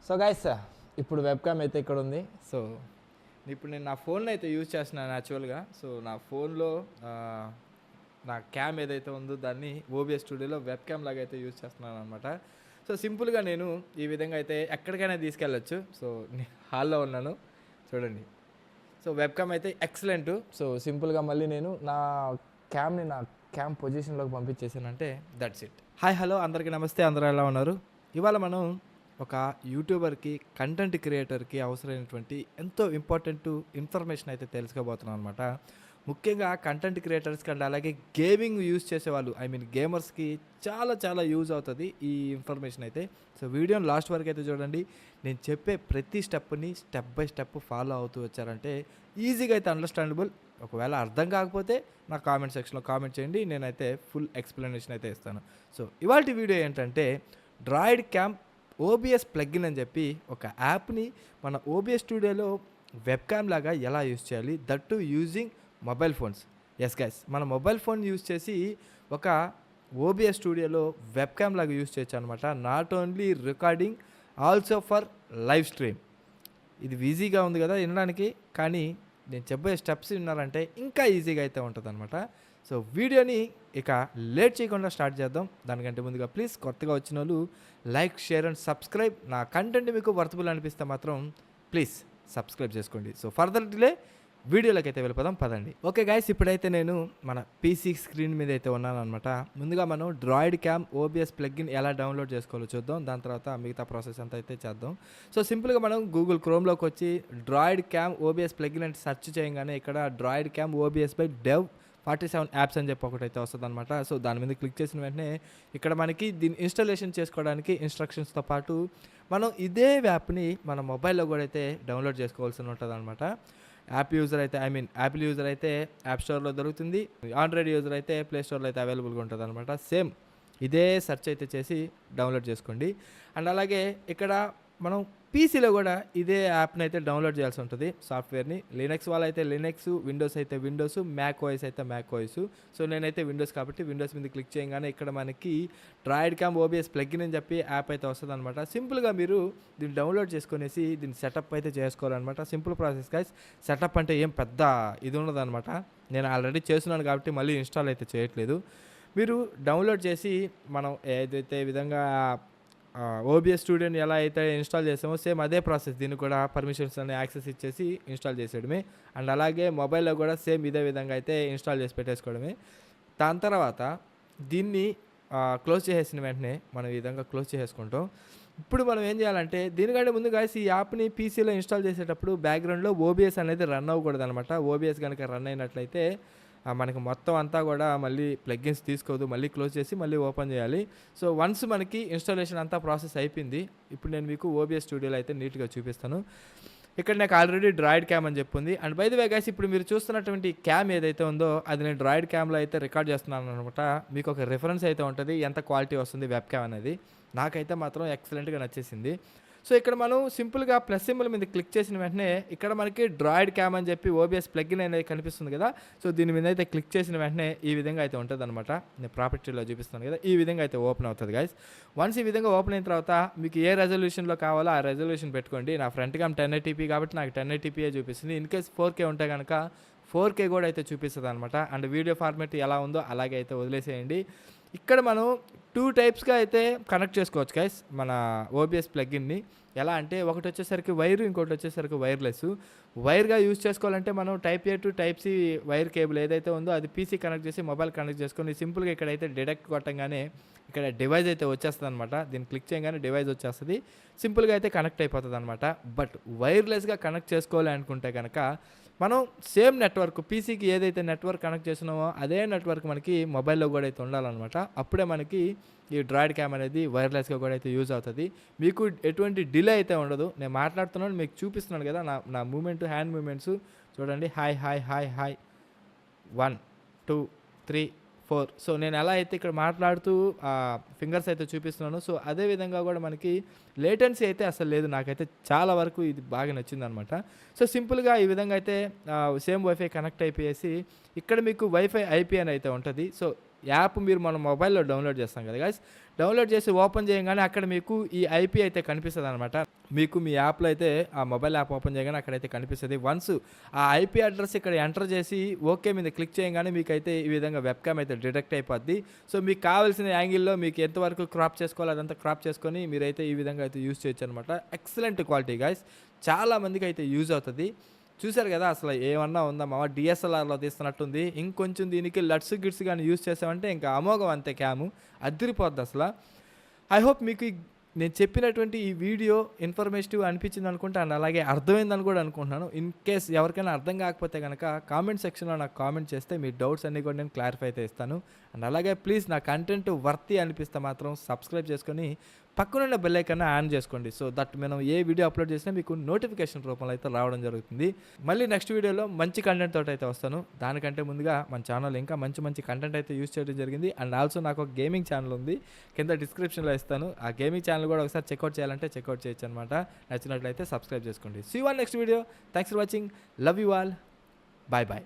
So guys ఇప్పుడు webcam అయితే ఇక్కడ ఉంది. సో ఇప్పుడు నేను నా ఫోన్లో అయితే యూజ్ చేస్తున్నాను యాక్చువల్గా. సో నా ఫోన్లో నా క్యామ్ ఏదైతే ఉందో దాన్ని ఓబిఎస్ స్టూడియోలో వెబ్ క్యామ్ లాగా అయితే యూజ్ చేస్తున్నాను అనమాట. సో సింపుల్గా నేను ఈ విధంగా అయితే ఎక్కడికైనా తీసుకెళ్ళచ్చు. సో హాల్లో ఉన్నాను చూడండి. సో వెబ్ క్యామ్ అయితే ఎక్సలెంట్. సో సింపుల్గా మళ్ళీ నేను నా క్యామ్ పొజిషన్లోకి పంపించేసానంటే దట్స్ ఇట్. హాయ్ హలో అందరికీ నమస్తే, అందరూ ఎలా ఉన్నారు? ఇవాళ మనం ఒక యూట్యూబర్కి, కంటెంట్ క్రియేటర్కి అవసరమైనటువంటి ఎంతో ఇంపార్టెంట్ ఇన్ఫర్మేషన్ అయితే తెలుసుకోబోతున్నాం అనమాట. ముఖ్యంగా కంటెంట్ క్రియేటర్స్కి అండ్ అలాగే గేమింగ్ యూజ్ చేసేవాళ్ళు, గేమర్స్కి చాలా యూజ్ అవుతుంది ఈ ఇన్ఫర్మేషన్ అయితే. సో వీడియోని లాస్ట్ వరకు అయితే చూడండి. నేను చెప్పే ప్రతి stepney step by step follow అవుతూ వచ్చారంటే ఈజీగా అయితే అండర్స్టాండబుల్. ఒకవేళ అర్థం కాకపోతే నా కామెంట్ సెక్షన్లో కామెంట్ చేయండి, నేనైతే ఫుల్ ఎక్స్ప్లెనేషన్ అయితే ఇస్తాను. సో ఇవాల్టి వీడియో ఏంటంటే డ్రాయిడ్ క్యామ్ ఓబిఎస్ ప్లగ్ఇన్ అని చెప్పి ఒక యాప్ని మన ఓబిఎస్ స్టూడియోలో వెబ్ క్యామ్ లాగా ఎలా యూజ్ చేయాలి, that to using mobile phones. Yes guys, మన మొబైల్ ఫోన్ యూజ్ చేసి ఒక ఓబిఎస్ స్టూడియోలో వెబ్ క్యామ్ లాగా యూజ్ చేయొచ్చు అనమాట. Not only recording, also for live stream. ఇది ఈజీగా ఉంది కదా వినడానికి, కానీ నేను చెప్పే స్టెప్స్ విన్నారంటే ఇంకా ఈజీగా అయితే ఉంటుంది అనమాట. సో వీడియోని ఇక లేట్ చేయకుండా స్టార్ట్ చేద్దాం. దానికంటే ముందుగా ప్లీజ్ కొత్తగా వచ్చిన వాళ్ళు లైక్, షేర్ అండ్ సబ్స్క్రైబ్. నా కంటెంట్ మీకు వర్తబుల్ అనిపిస్తే మాత్రం ప్లీజ్ సబ్స్క్రైబ్ చేసుకోండి. సో ఫర్దర్ డిలే వీడియోలోకి అయితే వెళ్ళిపోదాం పదండి. ఓకే గైస్, ఇప్పుడైతే నేను మన పీసీ స్క్రీన్ మీద అయితే ఉన్నాను అనమాట. ముందుగా మనం డ్రాయిడ్ క్యామ్ ఓబిఎస్ ప్లగ్ఇన్ ఎలా డౌన్లోడ్ చేసుకోవాలో చూద్దాం. దాని తర్వాత మిగతా ప్రాసెస్ అంతా అయితే చేద్దాం. సో సింపుల్గా మనం గూగుల్ క్రోమ్లోకి వచ్చి డ్రాయిడ్ క్యామ్ ఓబిఎస్ ప్లగ్ఇన్ అంటే సెర్చ్ చేయగానే ఇక్కడ droid cam OBS by dev 47 apps అని చెప్పి ఒకటైతే వస్తుంది అనమాట. సో దాని మీద క్లిక్ చేసిన వెంటనే ఇక్కడ మనకి దీన్ని ఇన్స్టాలేషన్ చేసుకోవడానికి ఇన్స్ట్రక్షన్స్తో పాటు మనం ఇదే యాప్ని మన మొబైల్లో కూడా అయితే డౌన్లోడ్ చేసుకోవాల్సి ఉంటుంది అనమాట. యాపిల్ యూజర్ అయితే యాప్ స్టోర్లో దొరుకుతుంది, ఆండ్రాయిడ్ యూజర్ అయితే ప్లే స్టోర్లో అయితే అవైలబుల్గా ఉంటుంది అనమాట. సేమ్ ఇదే సెర్చ్ అయితే చేసి డౌన్లోడ్ చేసుకోండి. అండ్ అలాగే ఇక్కడ మనం పీసీలో కూడా ఇదే యాప్ని అయితే డౌన్లోడ్ చేయాల్సి ఉంటుంది సాఫ్ట్వేర్ని. లినక్స్ వాళ్ళైతే లినక్స్, విండోస్ అయితే విండోస్, మ్యాక్ ఓఎస్ అయితే మ్యాక్ ఓఎస్. సో నేనైతే విండోస్ కాబట్టి విండోస్ మీద క్లిక్ చేయగానే ఇక్కడ మనకి డ్రాయిడ్ క్యామ్ ఓబిఎస్ ప్లగ్ఇన్ అని చెప్పి యాప్ అయితే వస్తుంది అనమాట. సింపుల్గా మీరు దీన్ని డౌన్లోడ్ చేసుకునేసి దీన్ని సెటప్ అయితే చేసుకోవాలన్నమాట. Simple process guys. సెటప్ అంటే ఏం పెద్ద ఇది ఉండదన్నమాట. నేను ఆల్రెడీ చేస్తున్నాను కాబట్టి మళ్ళీ ఇన్స్టాల్ అయితే చేయట్లేదు. మీరు డౌన్లోడ్ చేసి మనం ఏదైతే విధంగా ఓబిఎస్ స్టూడియోని ఎలా అయితే ఇన్స్టాల్ చేసామో సేమ్ అదే ప్రాసెస్. దీన్ని కూడా పర్మిషన్స్ అనే యాక్సెస్ ఇచ్చేసి ఇన్స్టాల్ చేసేయడమే. అండ్ అలాగే మొబైల్లో కూడా సేమ్ ఇదే విధంగా అయితే ఇన్స్టాల్ చేసి పెట్టేసుకోవడమే. దాని తర్వాత దీన్ని క్లోజ్ చేసేసిన వెంటనే మనం ఈ విధంగా క్లోజ్ చేసేసుకుంటాం. ఇప్పుడు మనం ఏం చేయాలంటే దీనికంటే ముందు గాయస్ ఈ యాప్ని పీసీలో ఇన్స్టాల్ చేసేటప్పుడు బ్యాక్గ్రౌండ్లో ఓబిఎస్ అనేది రన్ అవ్వకూడదు అనమాట. ఓబిఎస్ కనుక రన్ అయినట్లయితే మనకి మొత్తం అంతా కూడా మళ్ళీ ప్లగ్ఇన్స్ తీసుకోదు. మళ్ళీ క్లోజ్ చేసి మళ్ళీ ఓపెన్ చేయాలి. సో వన్స్ మనకి ఇన్స్టాలేషన్ అంతా ప్రాసెస్ అయిపోయింది. ఇప్పుడు నేను మీకు ఓబిఎస్ స్టూడియోలో అయితే నీట్గా చూపిస్తాను. ఇక్కడ నాకు ఆల్రెడీ డ్రాయిడ్ క్యామ్ అని చెప్పింది. And by the way guys, ఇప్పుడు మీరు చూస్తున్నటువంటి క్యామ్ ఏదైతే ఉందో అది నేను డ్రాయిడ్ క్యామ్లో అయితే రికార్డ్ చేస్తున్నాను అనమాట. మీకు ఒక రిఫరెన్స్ అయితే ఉంటుంది ఎంత క్వాలిటీ వస్తుంది వెబ్ క్యామ్ అనేది. నాకైతే మాత్రం ఎక్సలెంట్గా నచ్చేసింది. సో ఇక్కడ మనం సింపుల్గా ప్లస్ సింబల్ మీద క్లిక్ చేసిన వెంటనే ఇక్కడ మనకి డ్రాయిడ్ క్యామ్ అని చెప్పి ఓబిఎస్ ప్లగ్ఇన్ అనేది కనిపిస్తుంది కదా. సో దీని మీద అయితే క్లిక్ చేసిన వెంటనే ఈ విధంగా అయితే ఉంటుంది అనమాట. నేను ప్రాపర్టీలో చూపిస్తాను కదా, ఈ విధంగా అయితే ఓపెన్ అవుతుంది గైస్. వన్స్ ఈ విధంగా ఓపెన్ అయిన తర్వాత మీకు ఏ రెజల్యూషన్లో కావాలో ఆ రెజల్యూషన్ పెట్టుకోండి. నా ఫ్రంట్ క్యామ్ 1080p కాబట్టి నాకు 1080p చూపిస్తుంది. ఇన్ కేస్ 4K ఉంటే కనుక 4K కూడా అయితే చూపిస్తుంది అనమాట. అండ్ వీడియో ఫార్మాట్ ఎలా ఉందో అలాగే అయితే వదిలేసేయండి. ఇక్కడ మనం 2 టైప్స్గా అయితే కనెక్ట్ చేసుకోవచ్చు గైస్ మన ఓబిఎస్ ప్లగ్ఇన్ని. ఎలా అంటే ఒకటి వచ్చేసరికి వైర్, ఇంకోటి వచ్చేసరికి వైర్లెస్. వైర్గా యూజ్ చేసుకోవాలంటే మనం type A to type C wire cable ఏదైతే ఉందో అది పీసీ కనెక్ట్ చేసి మొబైల్ కనెక్ట్ చేసుకొని సింపుల్గా ఇక్కడైతే డిడక్ట్ కొట్టంగానే ఇక్కడ డివైస్ అయితే వచ్చేస్తుంది అనమాట. దీన్ని క్లిక్ చేయగానే డివైస్ వచ్చేస్తుంది. సింపుల్గా అయితే కనెక్ట్ అయిపోతుంది అనమాట. బట్ వైర్లెస్గా కనెక్ట్ చేసుకోవాలి అనుకుంటే కనుక మనం సేమ్ నెట్వర్క్ పీసీకి ఏదైతే నెట్వర్క్ కనెక్ట్ చేస్తున్నామో అదే నెట్వర్క్ మనకి మొబైల్లో కూడా అయితే ఉండాలన్నమాట. అప్పుడే మనకి ఈ డ్రాయిడ్ క్యామ్ అనేది వైర్లెస్గా కూడా అయితే యూజ్ అవుతుంది. మీకు ఎటువంటి డిలే అయితే ఉండదు. నేను మాట్లాడుతున్నాను, మీకు చూపిస్తున్నాను కదా నా మూమెంట్, హ్యాండ్ మూమెంట్స్ చూడండి. Hi hi hi hi 1 2 3 4. So నేను ఎలా అయితే ఇక్కడ మాట్లాడుతూ ఫింగర్స్ అయితే చూపిస్తున్నాను. సో అదే విధంగా కూడా మనకి లేటెన్సీ అయితే అసలు లేదు. నాకైతే చాలా వరకు ఇది బాగా నచ్చింది అనమాట. సో సింపుల్గా ఈ విధంగా అయితే సేమ్ వైఫై కనెక్ట్ అయిపోయేసి ఇక్కడ మీకు వైఫై ఐపీ అని అయితే ఉంటుంది. సో యాప్ మీరు మన మొబైల్లో డౌన్లోడ్ చేస్తాం కదా గైస్. డౌన్లోడ్ చేసి ఓపెన్ చేయగానే అక్కడ మీకు ఈ ఐపీ అయితే కనిపిస్తుంది అనమాట. మీకు మీ యాప్‌లో అయితే ఆ మొబైల్ యాప్ ఓపెన్ చేయగానే అక్కడైతే కనిపిస్తది. వన్స్ ఆ ఐపీ అడ్రెస్ ఇక్కడ ఎంటర్ చేసి ఓకే మీద క్లిక్ చేయంగానే మీకైతే ఈ విధంగా వెబ్ క్యామ్ అయితే డిటెక్ట్ అయిపోద్ది. సో, మీకు కావాల్సిన యాంగిల్‌లో మీకు ఎంతవరకు క్రాప్ చేసుకోవాలో అదంతా క్రాప్ చేసుకొని మీరైతే ఈ విధంగా అయితే యూజ్ చేయొచ్చనమాట. Excellent quality guys. చాలా మందికైతే యూజ్ అవుతది. చూసారు గదా! అసలు ఏమన్నా ఉందా మామ డీఎస్ఎల్ఆర్‌లో తీస్తున్నట్టుంది. ఇంకొంచెం దీనికి లట్స్ గిట్స్ గాని యూజ్ చేసామంటే ఇంకా అమోఘం అంతే క్యాము. అద్దిరిపోద్దసల. ఐ హోప్ మీకు నేను చెప్పినటువంటి ఈ వీడియో ఇన్ఫర్మేటివ్ అనిపించింది అనుకుంటా అండ్ అలాగే అర్థమైందని కూడా అనుకుంటున్నాను. ఇన్ కేస్ ఎవరికైనా అర్థం కాకపోతే కనుక కామెంట్ సెక్షన్‌లో నాకు కామెంట్ చేస్తే మీ డౌట్స్ అన్నీ కూడా నేను క్లారిఫై అయితే ఇస్తాను. అండ్ అలాగే ప్లీజ్ నా కంటెంట్ వర్తీ అనిపిస్తే మాత్రం సబ్స్క్రైబ్ చేసుకొని పక్కనున్న బెల్ ఐకాన్ని ఆన్ చేసుకోండి. సో దట్ మనం ఏ వీడియో అప్లోడ్ చేసినా మీకు నోటిఫికేషన్ రూపంలో అయితే రావడం జరుగుతుంది. మళ్ళీ నెక్స్ట్ వీడియోలో మంచి కంటెంట్ తోటి అయితే వస్తాను. దానికంటే ముందుగా మన ఛానల్ ఇంకా మంచి మంచి కంటెంట్ అయితే యూజ్ చేయడం జరిగింది. అండ్ ఆల్సో నాకు ఒక గేమింగ్ ఛానల్ ఉంది. కింద డిస్క్రిప్షన్‌లో ఇస్తాను. ఆ గేమింగ్ ఛానల్ కూడా ఒకసారి చెక్అవుట్ చేయాలంటే చెక్అవుట్ చేయొచ్చు అనమాట. నచ్చినట్లయితే సబ్స్క్రైబ్ చేసుకోండి. See you on next video. Thanks for watching. Love you all. Bye bye.